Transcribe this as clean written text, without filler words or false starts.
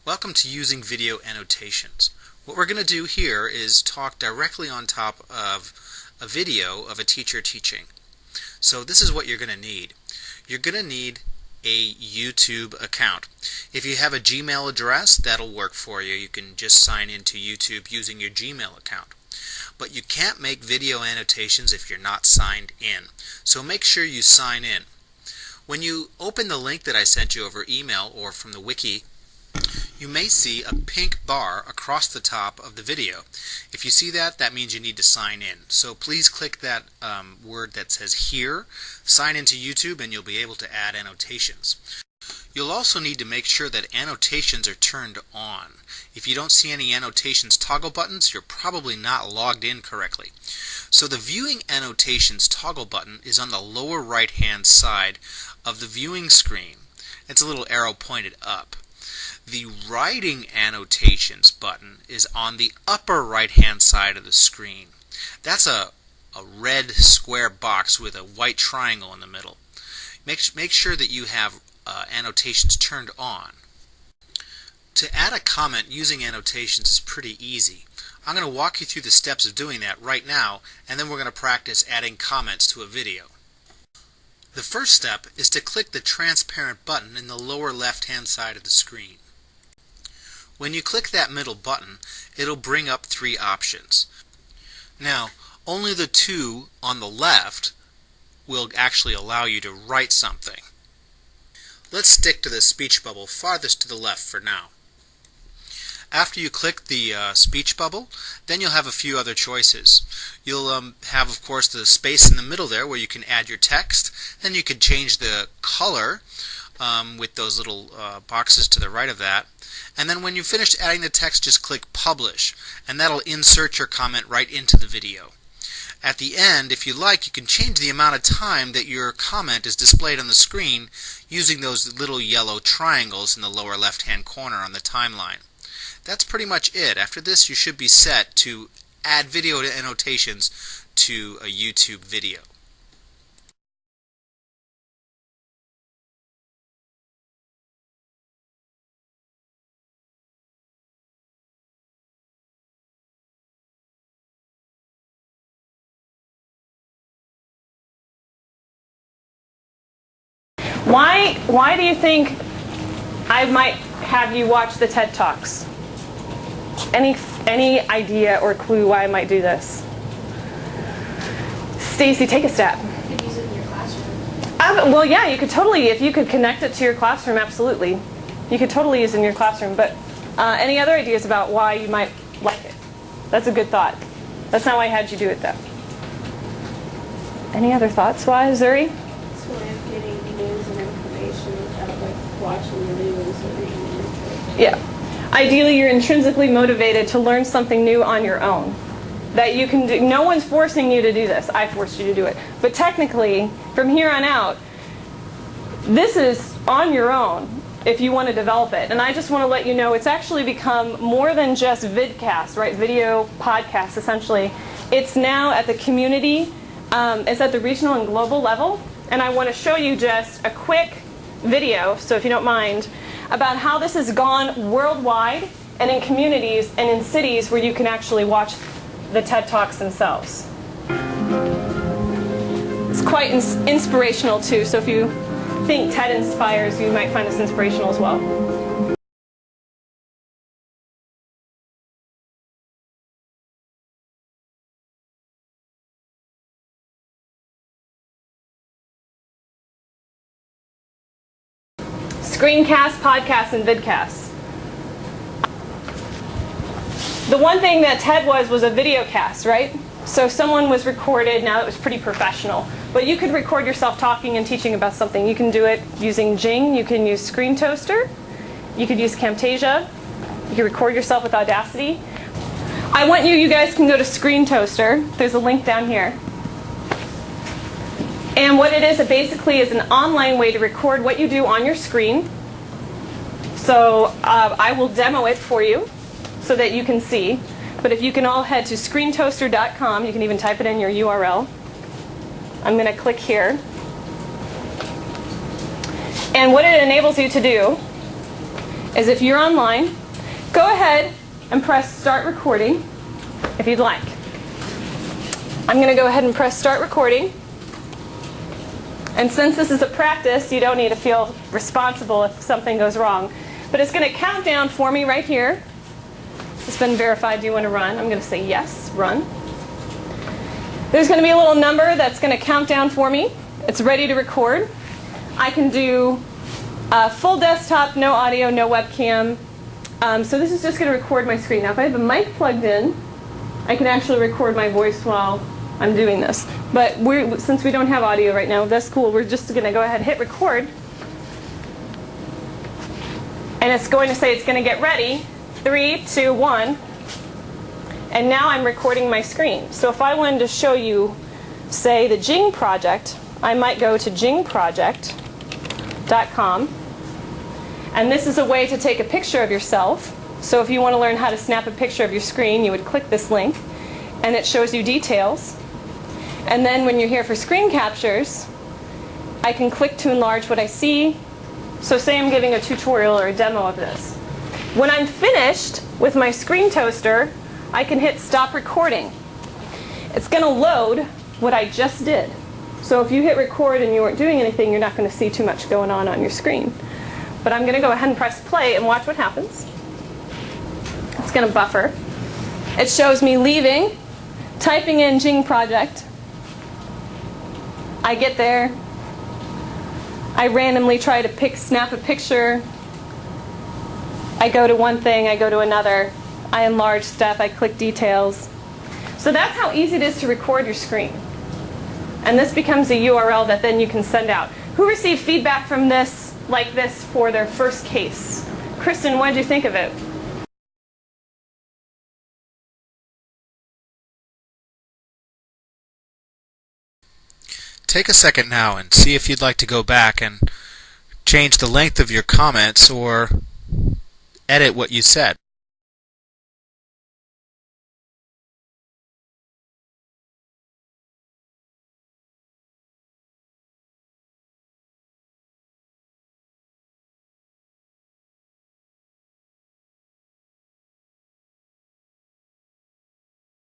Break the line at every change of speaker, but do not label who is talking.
Welcome to Using Video Annotations. What we're going to do here is talk directly on top of a video of a teacher teaching. So this is what you're going to need. You're going to need a YouTube account. If you have a Gmail address, that'll work for you. You can just sign into YouTube using your Gmail account. But you can't make video annotations if you're not signed in. So make sure you sign in. When you open the link that I sent you over email or from the wiki, you may see a pink bar across the top of the video. If you see that, that means you need to sign in. So please click that word that says here, sign into YouTube, and you'll be able to add annotations. You'll also need to make sure that annotations are turned on. If you don't see any annotations toggle buttons, you're probably not logged in correctly. So the viewing annotations toggle button is on the lower right hand side of the viewing screen. It's a little arrow pointed up. The writing annotations button is on the upper right hand side of the screen. That's a red square box with a white triangle in the middle. Make sure that you have annotations turned on. To add a comment using annotations is pretty easy. I'm going to walk you through the steps of doing that right now, and then we're going to practice adding comments to a video. The first step is to click the transparent button in the lower left hand side of the screen. When you click that middle button, it'll bring up three options. Now, only the two on the left will actually allow you to write something. Let's stick to the speech bubble farthest to the left for now. After you click the speech bubble, then you'll have a few other choices. You'll have, of course, the space in the middle there where you can add your text. Then you could change the color with those little boxes to the right of that. And then when you've finished adding the text, just click Publish, and that'll insert your comment right into the video. At the end, if you like, you can change the amount of time that your comment is displayed on the screen using those little yellow triangles in the lower left-hand corner on the timeline. That's pretty much it. After this, you should be set to add video annotations to a YouTube video.
Why do you think I might have you watch the TED Talks? Any idea or clue why I might do this? Stacy, take a step.
You could use it in your classroom.
Well, yeah, you could totally, if you could connect it to your classroom, absolutely. You could totally use it in your classroom. But any other ideas about why you might like it? That's a good thought. That's not why I had you do it, though. Any other thoughts? Why, Zuri?
It's a way of getting news and information without like watching the news or reading the news.
Yeah. Ideally, you're intrinsically motivated to learn something new on your own. That you can do. No one's forcing you to do this. I forced you to do it. But technically, from here on out, this is on your own if you want to develop it. And I just want to let you know it's actually become more than just vidcast, right? Video podcast, essentially. It's now at the community. It's at the regional and global level. And I want to show you just a quick video, so if you don't mind, about how this has gone worldwide and in communities and in cities where you can actually watch the TED Talks themselves. It's quite inspirational too, so if you think TED inspires, you might find this inspirational as well. Screencast, podcasts, and vidcasts. The one thing that TED was a video cast, right? So someone was recorded, now it was pretty professional. But you could record yourself talking and teaching about something. You can do it using Jing, you can use Screen Toaster, you could use Camtasia, you can record yourself with Audacity. I want you guys can go to Screen Toaster. There's a link down here. And what it basically is an online way to record what you do on your screen. So I will demo it for you so that you can see. But if you can all head to screentoaster.com, you can even type it in your URL. I'm going to click here. And what it enables you to do is if you're online, go ahead and press start recording if you'd like. I'm going to go ahead and press start recording. And since this is a practice, you don't need to feel responsible if something goes wrong. But it's going to count down for me right here. It's been verified. Do you want to run? I'm going to say yes, run. There's going to be a little number that's going to count down for me. It's ready to record. I can do full desktop, no audio, no webcam. So this is just going to record my screen. Now if I have a mic plugged in, I can actually record my voice while I'm doing this. But since we don't have audio right now, that's cool. We're just going to go ahead and hit record. And it's going to say it's going to get ready. 3, 2, 1. And now I'm recording my screen. So if I wanted to show you, say, the Jing project, I might go to jingproject.com. And this is a way to take a picture of yourself. So if you want to learn how to snap a picture of your screen, you would click this link. And it shows you details. And then when you're here for screen captures, I can click to enlarge what I see. So say I'm giving a tutorial or a demo of this. When I'm finished with my screen toaster, I can hit stop recording. It's going to load what I just did. So if you hit record and you weren't doing anything, you're not going to see too much going on your screen. But I'm going to go ahead and press play and watch what happens. It's going to buffer. It shows me leaving, typing in Jing project. I get there. I randomly try to snap a picture. I go to one thing, I go to another. I enlarge stuff, I click details. So that's how easy it is to record your screen. And this becomes a URL that then you can send out. Who received feedback from this, like this, for their first case? Kristen, what did you think of it?
Take a second now and see if you'd like to go back and change the length of your comments or edit what you said.